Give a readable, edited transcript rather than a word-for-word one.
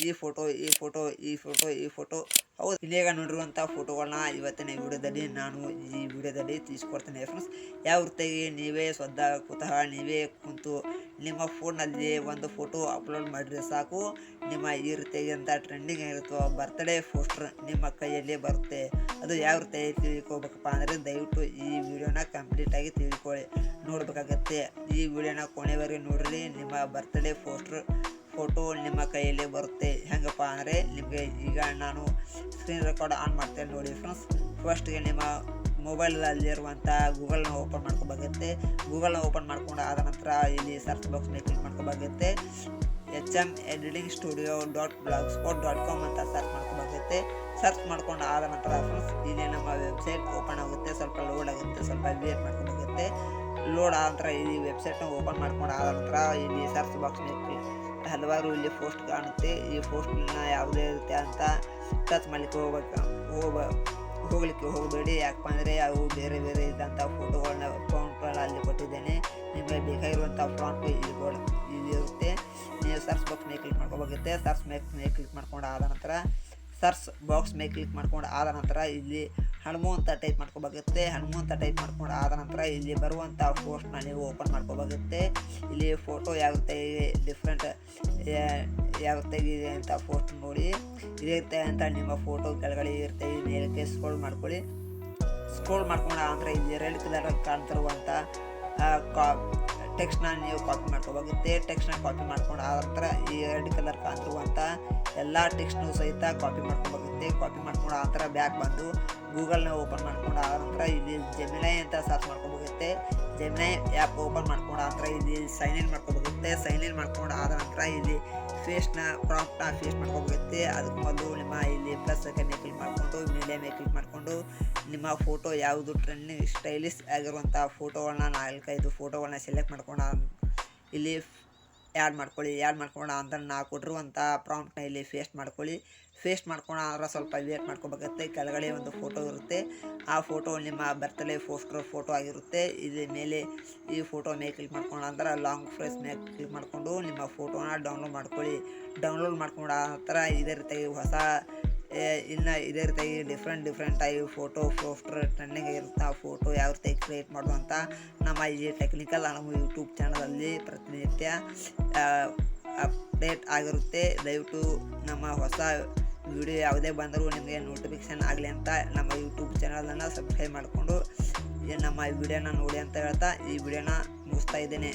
ಈ ಫೋಟೋ ಹೌದು ಇನ್ನೇಗ ನೋಡಿರುವಂಥ ಫೋಟೋಗಳನ್ನ ಇವತ್ತಿನ ವಿಡಿಯೋದಲ್ಲಿ ನಾನು ಈ ವಿಡಿಯೋದಲ್ಲಿ ತಿಳಿಸ್ಕೊಡ್ತೇನೆ ಫ್ರೆಂಡ್ಸ್. ಯಾವ ರೀತಿಯಾಗಿ ನೀವೇ ಸ್ವತಃ ನೀವೇ ಕುಂತು ನಿಮ್ಮ ಫೋನಲ್ಲಿ ಒಂದು ಫೋಟೋ ಅಪ್ಲೋಡ್ ಮಾಡಿದ್ರೆ ಸಾಕು, ನಿಮ್ಮ ಈ ರೀತಿಯಾಗಿ ಅಂತ ಟ್ರೆಂಡಿಂಗ್ ಆಗಿರುತ್ತೋ ಬರ್ತ್ಡೇ ಪೋಸ್ಟರ್ ನಿಮ್ಮ ಕೈಯಲ್ಲಿ ಬರುತ್ತೆ. ಅದು ಯಾವ ರೀತಿಯಾಗಿ ತಿಳ್ಕೊಬೇಕಪ್ಪ ಅಂದರೆ ದಯವಿಟ್ಟು ಈ ವಿಡಿಯೋನ ಕಂಪ್ಲೀಟಾಗಿ ನೋಡಬೇಕಾಗತ್ತೆ. ಈ ವಿಡಿಯೋನ ಕೊನೆವರೆಗೆ ನೋಡ್ರಿ. ನಿಮ್ಮ ಬರ್ತ್ಡೇ ಫೋಟೋ ನಿಮ್ಮ ಕೈಯಲ್ಲಿ ಬರುತ್ತೆ. ಹೆಂಗಪ್ಪ ಅಂದರೆ ನಿಮಗೆ ಈಗ ನಾನು ಸ್ಕ್ರೀನ್ ರೆಕಾರ್ಡ್ ಆನ್ ಮಾಡ್ತೇನೆ ನೋಡಿ ಫ್ರೆಂಡ್ಸ್. ಫಸ್ಟ್ಗೆ ನಿಮ್ಮ ಮೊಬೈಲಲ್ಲಿರುವಂಥ ಗೂಗಲ್ನ ಓಪನ್ ಮಾಡ್ಕೋಬೇಕಾಗುತ್ತೆ. ಗೂಗಲ್ನ ಓಪನ್ ಮಾಡ್ಕೊಂಡು ಆದ ನಂತರ ಇಲ್ಲಿ ಸರ್ಚ್ ಬಾಕ್ಸ್ ಮೇಲೆ ಕ್ಲಿಕ್ ಮಾಡ್ಕೋಬೇಕಾಗುತ್ತೆ. HMEditingstudio.blogspot.com ಅಂತ ಸರ್ಚ್ ಮಾಡ್ಕೋಬೇಕಾಗುತ್ತೆ. ಸರ್ಚ್ ಮಾಡ್ಕೊಂಡು ಆದ ನಂತರ ಫ್ರೆಂಡ್ಸ್ ಇಲ್ಲಿ ನಮ್ಮ ವೆಬ್ಸೈಟ್ ಓಪನ್ ಆಗುತ್ತೆ. ಸ್ವಲ್ಪ ಲೋಡ್ ಆಗುತ್ತೆ, ಸ್ವಲ್ಪ ವೇಟ್ ಮಾಡ್ಕೋಬೇಕಾಗುತ್ತೆ. ಲೋಡ್ ಆದ ನಂತರ ಇಲ್ಲಿ ವೆಬ್ಸೈಟ್ನ ಓಪನ್ ಮಾಡ್ಕೊಂಡು ಆದ ನಂತರ ಇಲ್ಲಿ ಸರ್ಚ್ ಬಾಕ್ಸ್ ಮೇಲೆ ಹಲವಾರು ಇಲ್ಲಿ ಪೋಸ್ಟ್ ಕಾಣುತ್ತೆ. ಈ ಪೋಸ್ಟ್ನ ಯಾವುದೇ ರೀತಿ ಅಂತ ಟಚ್ ಮಾಡಲಿಕ್ಕೆ ಹೋಗ್ಲಿಕ್ಕೆ ಹೋಗಬೇಡಿ. ಯಾಕಪ್ಪ ಅಂದರೆ ಅವು ಬೇರೆ ಬೇರೆ ಇದ್ದಂಥ ಫೋಟೋಗಳನ್ನ ಪ್ರಾಂಪ್ಟ್ಗಳನ್ನ ಅಲ್ಲಿ ಕೊಟ್ಟಿದ್ದೇನೆ. ನಿಮಗೆ ಬೇಕಾಗಿರುವಂಥ ಪ್ರಾಂಪ್ಟ್ ಇಲ್ಲಿ ಇರುತ್ತೆ. ನೀವು ಸರ್ಚ್ ಬಾಕ್ಸ್ ಮೇಲೆ ಕ್ಲಿಕ್ ಮಾಡ್ಕೋಬೇಕಾಗುತ್ತೆ. ಸರ್ಚ್ ಮಾಡ್ಕೊಂಡು ಆದ ನಂತರ ಇಲ್ಲಿ ಹನುಮು ಅಂತ ಟೈಪ್ ಮಾಡ್ಕೋಬೇಕಾಗುತ್ತೆ. ಹನುಮು ಅಂತ ಟೈಪ್ ಮಾಡ್ಕೊಂಡು ಆದ ನಂತರ ಇಲ್ಲಿ ಬರುವಂಥ ಪೋಸ್ಟ್ನ ನೀವು ಓಪನ್ ಮಾಡ್ಕೋಬೇಕಾಗುತ್ತೆ. ಇಲ್ಲಿ ಫೋಟೋ ಯಾವ ರೀತಿಯಾಗಿ ಡಿಫ್ರೆಂಟ್ ಯಾವ ರೀತಿಯಾಗಿದೆ ಅಂತ ಪೋಸ್ಟ್ ನೋಡಿ. ಇದೇ ರೀತಿ ಅಂತ ನಿಮ್ಮ ಫೋಟೋ ಕೆಳಗಡೆ ಇರುತ್ತೆ. ಮೇಲಕ್ಕೆ ಸ್ಕ್ರೋಲ್ ಮಾಡ್ಕೊಳ್ಳಿ. ಸ್ಕ್ರೋಲ್ ಮಾಡ್ಕೊಂಡು ಆದ ನಂತರ ಇಲ್ಲಿ ರೆಡ್ ಕಲರ್ ಕಾಣ್ತಿರುವಂಥ ಟೆಕ್ಸ್ಟ್ನ ನೀವು ಕಾಪಿ ಮಾಡ್ಕೋಬೇಕಾಗುತ್ತೆ. ಟೆಕ್ಸ್ಟ್ನ ಕಾಪಿ ಮಾಡ್ಕೊಂಡು ಆದ ನಂತರ ಈ ರೆಡ್ ಕಲರ್ ಕಾಣ್ತಿರುವಂಥ ಎಲ್ಲ ಟೆಕ್ಸ್ಟ್ನು ಸಹಿತ ಕಾಪಿ ಮಾಡ್ಕೋಬೇಕಾಗುತ್ತೆ. ಕಾಪಿ ಮಾಡ್ಕೊಂಡು ಆ ನಂತರ ಬ್ಯಾಕ್ ಬಂದು ಗೂಗಲ್ನ ಓಪನ್ ಮಾಡ್ಕೊಂಡು ಆದ ನಂತರ ಇಲ್ಲಿ ಜೆಮಿನೈ ಅಂತ ಸರ್ಚ್ ಮಾಡ್ಕೋಬೇಕಾಗುತ್ತೆ. ಜೆಮಿನೈ ಆ್ಯಪ್ ಓಪನ್ ಮಾಡ್ಕೊಂಡು ಆ ನಂತರ ಇಲ್ಲಿ ಸೈನ್ ಇನ್ ಮಾಡ್ಕೋಬೇಕಾಗುತ್ತೆ. ಸೈನ್ ಇನ್ ಮಾಡ್ಕೊಂಡು ಆದ ನಂತರ ಇಲ್ಲಿ ಪ್ರಾಂಪ್ಟ್ನ ಫೇಸ್ ಮಾಡ್ಕೋಬೇಕಾಗುತ್ತೆ. ಅದಕ್ಕೆ ಮೊದಲು ನಿಮ್ಮ ಇಲ್ಲಿ ಪ್ಲಸ್ ಮೇಲೆ ಕ್ಲಿಕ್ ಮಾಡಿಕೊಂಡು ಮೀಡಿಯಾ ಮೇಲೆ ಕ್ಲಿಕ್ ಮಾಡಿಕೊಂಡು ನಿಮ್ಮ ಫೋಟೋ ಯಾವುದು ಟ್ರೆಂಡಿಂಗ್ ಸ್ಟೈಲಿಶ್ ಆಗಿರುವಂಥ ಫೋಟೋಗಳನ್ನ 4-5 ಫೋಟೋಗಳನ್ನ ಸೆಲೆಕ್ಟ್ ಮಾಡ್ಕೊಂಡು ಇಲ್ಲಿ ಆ್ಯಡ್ ಮಾಡ್ಕೊಂಡು ಅಂತ ನಾವು ಕೊಟ್ಟಿರುವಂಥ ಪ್ರಾಂಪ್ಟ್ನ ಇಲ್ಲಿ ಪೇಸ್ಟ್ ಮಾಡ್ಕೊಂಡು ಆದ್ರೆ ಸ್ವಲ್ಪ ವೇಟ್ ಮಾಡ್ಕೋಬೇಕಾಗುತ್ತೆ. ಕೆಳಗಡೆ ಒಂದು ಫೋಟೋ ಇರುತ್ತೆ. ಆ ಫೋಟೋ ನಿಮ್ಮ ಬರ್ತ್ಡೇ ಫೋಟೋ ಆಗಿರುತ್ತೆ. ಇಲ್ಲಿ ಮೇಲೆ ಈ ಫೋಟೋ ಮೇಲೆ ಕ್ಲಿಕ್ ಮಾಡ್ಕೊಂಡು ಅಂದ್ರೆ ಲಾಂಗ್ ಪ್ರೆಸ್ ಮೇಲೆ ಕ್ಲಿಕ್ ಮಾಡಿಕೊಂಡು ನಿಮ್ಮ ಫೋಟೋನ ಡೌನ್ಲೋಡ್ ಮಾಡ್ಕೊಂಡು ಆ ನಂತರ ಇದೇ ರೀತಿಯಾಗಿ ಡಿಫ್ರೆಂಟ್ ಆಗಿ ಪೋಸ್ಟರ್ ಟ್ರೆಂಡಿಂಗ್ ಆಗಿರುತ್ತೆ. ಆ ಫೋಟೋ ಯಾವ ರೀತಿ ಕ್ರಿಯೇಟ್ ಮಾಡುವಂಥ ನಮ್ಮ ಈ ಟೆಕ್ನಿಕಲ್ ನಮ್ಮ ಯೂಟ್ಯೂಬ್ ಚಾನಲಲ್ಲಿ ಪ್ರತಿನಿತ್ಯ ಅಪ್ಡೇಟ್ ಆಗಿರುತ್ತೆ. ದಯವಿಟ್ಟು ನಮ್ಮ ಹೊಸ ವಿಡಿಯೋ ಯಾವುದೇ ಬಂದರೂ ನಿಮಗೆ ನೋಟಿಫಿಕೇಷನ್ ಆಗಲಿ ಅಂತ ನಮ್ಮ ಯೂಟ್ಯೂಬ್ ಚಾನಲನ್ನು ಸಬ್ಸ್ಕ್ರೈಬ್ ಮಾಡಿಕೊಂಡು ನಮ್ಮ ವಿಡಿಯೋನ ನೋಡಿ ಅಂತ ಹೇಳ್ತಾ ಈ ವಿಡಿಯೋನ ಮುಗಿಸ್ತಾ ಇದ್ದೇನೆ.